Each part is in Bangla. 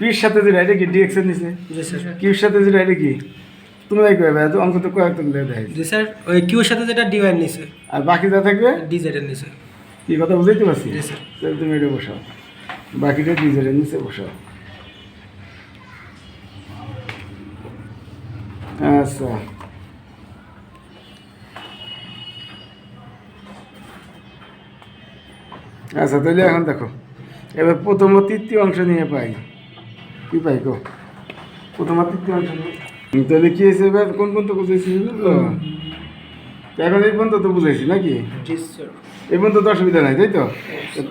পির সাথে যেটা এটা কি ডিএক্স এর নিচে কিউর সাথে যেটা এটা কি তোমরাই কইবে তো অঙ্ক তো কয়েক তুলে দেয় জি স্যার ওই কিউর সাথে যেটা ডি ওয়াই নিছে আর বাকি যা থাকবে ডিজেড এর নিছে কি কথা বুঝাইতে পারছি জি স্যার তাহলে তুমি এটা বসাও বাকিটা ডিজেলের নিচে বসাও আচ্ছা আচ্ছা তাহলে এখন দেখো এবার প্রথম ও তৃতীয় অংশ নিয়ে পাই কি পাই গো প্রথম আর তৃতীয় অংশ নিয়ে তাহলে কি হয়েছে এবার কোন পর্যন্ত বুঝাইছি এখন এই পর্যন্ত তো বুঝাইছি নাকি জি স্যার এই পর্যন্ত তো অসুবিধা নাই তাই তো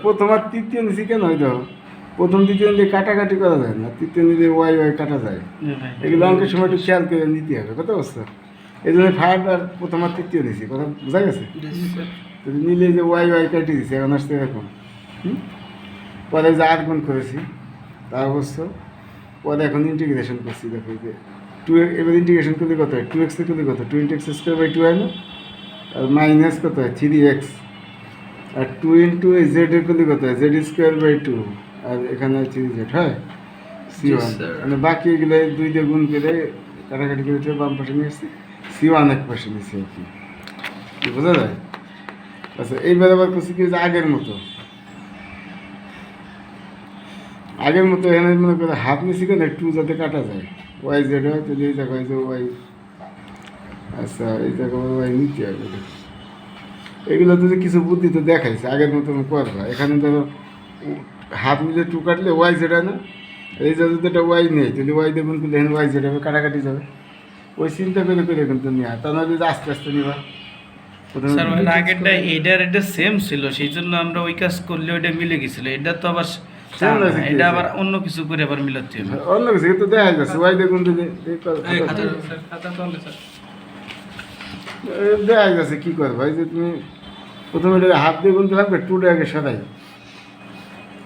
প্রথম আর তৃতীয় নিচে কেন হয়তো প্রথম দ্বিতীয় নিয়ে কাটাকাটি করা যায় না তৃতীয় নিলে ওয়াই ওয়াই কাটা যায় এগুলো অঙ্কের সময় একটু খেয়াল করে নিতে হবে কত অবস্থা এই জন্য ফার্ড আর প্রথম আর তৃতীয় নিয়েছি কথা বোঝা গেছে যদি নিলে যে ওয়াই ওয়াই কাটিয়ে দিচ্ছে এখন আসতে এরকম পরে যে আর গুণ করেছি তা অবশ্য পরে এখন ইন্টিগ্রেশন করছি দেখো যে টু এবার ইন্টিগ্রেশন করলে কত হয় টু এক্স করলে কত two into X square by two হয় না আর মাইনাস কত হয় থ্রি এক্স আর টু ইন্টু জেড এর করলে কত হয় জেড স্কোয়ার বাই টু আর এখানে থ্রি জেড হয় সি ওয়ান মানে বাকি এগুলো দুই দিয়ে গুণ করে কাটাকাটি করে বাম পাশে নিয়ে এসেছি সি ওয়ান এক পাশে নিয়েছি আর কি বোঝা যায় আচ্ছা এইবার আবার করছি কি যে আগের মতো এখানে মনে করে হাত নিচ্ছি কেন টু যাতে কাটা যায় ওয়াই জেড হয় তাহলে এই জায়গায় যে ওয়াই আচ্ছা এই জায়গায় ওয়াই নিতে হবে এগুলো তো যে কিছু বুদ্ধি তো দেখাইছে আগের মতন করবা এখানে ধরো হাত মিলে টু কাটলে ওয়াই জেড হয় না এই যে যদি একটা ওয়াই নেই তাহলে ওয়াই দেখুন কিন্তু এখানে ওয়াই জেড হবে কাটাকাটি যাবে ওই চিন্তা করে কিন্তু নিয়ে তা নাহলে যে আস্তে আস্তে নিবা স্যার ওই আগেরটা এইটার এটা সেম ছিল সেই জন্য আমরা ওই কাজ করলে ওইটা মিলে গেছিল এটা তো আবার এটা আবার অন্য কিছু করে আবার মিলাতে হবে অন্য কিছু কিন্তু দেখা যাচ্ছে ওয়াই দেখুন দেখা যাচ্ছে কী করবো এই যে তুমি প্রথমে এটা হাফ দিয়ে গুনতে লাগবে টুটা আগে সরাই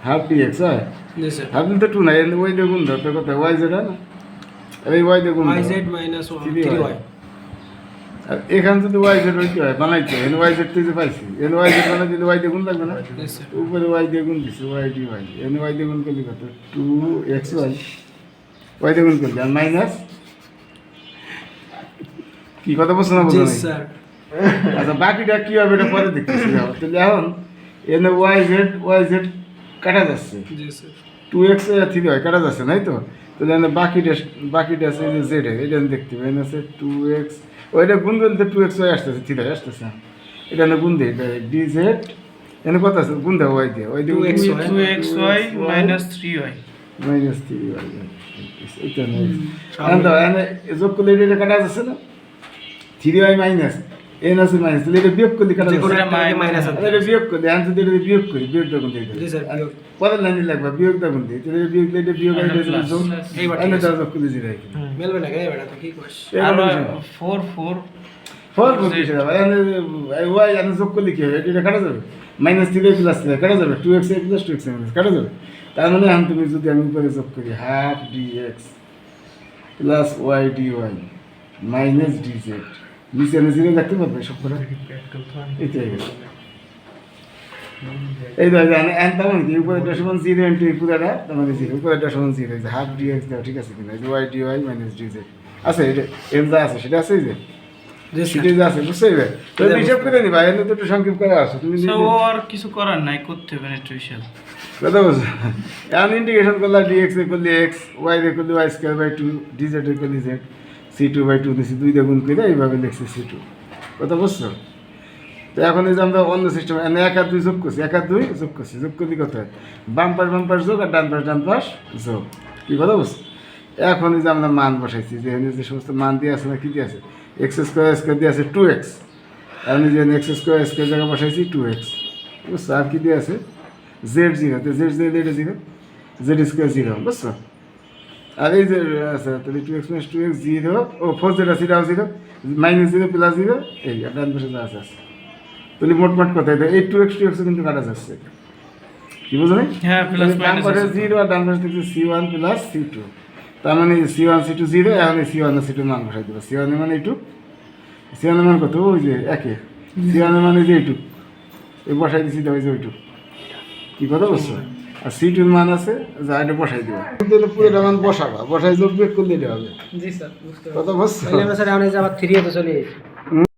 হাফ ডি এক্স হয় জি স্যার হাফ দিন তো টু নাই ওয়াই দিয়ে গুন ধরতে কথা ওয়াই যেটা না আর এই ওয়াই দিয়ে গুন ওয়াই জেড মাইনাস 3 ওয়াই আর এখানে যদি ওয়াই জেড হইতে হয় বানাইতে এন ওয়াই জেড তুই যে পাইছি এন ওয়াই জেড বানাই দিলে ওয়াই দিয়ে গুণ লাগবে না উপরে ওয়াই দিয়ে গুণ দিচ্ছে Y D Y N Y দিয়ে গুণ করলে কত টু এক্স ওয়াই দিয়ে গুণ করলে আর মাইনাস কি কথা বলছো না জি বলছো স্যার আচ্ছা বাকিটা কি হবে এটা পরে দেখতেছি তাহলে এখন এন ওয়াই জেড কাটা যাচ্ছে জি স্যার টু এক্স থ্রি হয় কাটা যাচ্ছে নাই তো তাহলে বাকিটা আছে যে জেড এটা আমি দেখতে পাই আছে টু এক্স ওইটা গুণ করলে টু এক্স ওয়াই আসতেছে থ্রি হয় আসতেছে এটা না গুণ দিই ডি জেড এনে কত আছে গুণ দেওয়া ওয়াই দিয়ে ওই দিয়ে 2xy minus 3y minus three Y এটা নেই যোগ করলে এটা কাটা যাচ্ছে না থ্রি ওয়াই মাইনাস এন আছে মাইনাস তাহলে এটা বিয়োগ করলে কাটা যাচ্ছে মাইনাস এটা বিয়োগ করলে এখন যদি এটা বিয়োগ করি বিয়োগ দেখুন জি স্যার বিয়োগ পরের লাইনে লাগবে বিয়োগ দেখুন দিই তাহলে এটা বিয়োগ এটা বিয়োগ এইবার এনে যোগ করলে জিরো মেলবে না গায় বেটা তো কি কইছ আর 4 4 ফোর কিসে যাবে ওয়াই এনে যোগ করলে কি হবে এটা কাটা যাবে মাইনাস থ্রি প্লাস কাটা যাবে two X plus two x minus কাটা যাবে তার মানে এখন তুমি যদি আমি উপরে যোগ করি half D X plus Y D Y minus D Z নিচে আমি জিরো দেখতে পারবে সব করে এটাই গেল এই ধর এন তেমন কি উপরে সমান জিরো ইন্টু পুরাটা তোমাদের জিরো উপরেটা সমান জিরো হাফ ডি এক্স দাও ঠিক আছে কিনা Y D Y minus D Z আছে এটা এম যা আছে সেটা আছে যে সেটাই যা আছে বুঝতে পারবে তো হিসাব করে নিবা এনে তো একটু সংক্ষেপ করে আসো তুমি ও আর কিছু করার নাই করতে হবে না একটু হিসাব কথা বলছো এখন ইন্টিগ্রেশন করলে ডি এক্স এ করলে এক্স ওয়াই এ করলে y square by two d z এ করলে z c two by two দিচ্ছি দুই গুণ করে এইভাবে লিখছি সি টু কথা বুঝছো তো এখন এই যে আমরা অন্য সিস্টেম এক আর দুই যোগ করছি এক আর দুই যোগ করছি যোগ করলে কত হয় বাম পাশ যোগ আর ডান পাশ যোগ কী কথা বুঝছো এখন এই যে আমরা মান বসাইছি যে যে সমস্ত মান দিয়ে আছে না কী দিয়ে আছে এক্স স্কোয়ার দিয়ে আছে টু এক্স এখন যে এক্স স্কোয়ার জায়গা বসাইছি টু এক্স বুঝছো আর কী দিয়ে আছে জেড জিরো তো জেড জেড এটা জিরো জেড স্কোয়ার জিরো বুঝছো আর এই যে আচ্ছা তাহলে two x minus two x zero ও ফোর জেড আছে এটাও zero minus zero plus zero এই ডান পাশে যা আছে তাহলে মোটমাট কথা এই টু এক্স কিন্তু কাটা যাচ্ছে কি বুঝো না হ্যাঁ প্লাস ডান পাশে জিরো আর ডান পাশে দেখছি C one plus C two তার মানে C one C two zero এখন সি ওয়ান সি টু মান বসাই দেবো সি ওয়ানের মানে এইটুক সি ওয়ানের মান কত ওই যে একে সি ওয়ানের মানে যে এইটুক এই বসাই দিচ্ছি ওই যে ওইটুক কী কথা বলছো আর সিটির মান আছে যা এটা বসাই দেবা কিন্তু পুরোটা মান বসাবা বসাই যোগ বিয়োগ করলে এটা হবে জি স্যার বুঝতে কথা বুঝছো তাহলে আমরা স্যার আমরা আবার 3 এ তো চলে এসেছি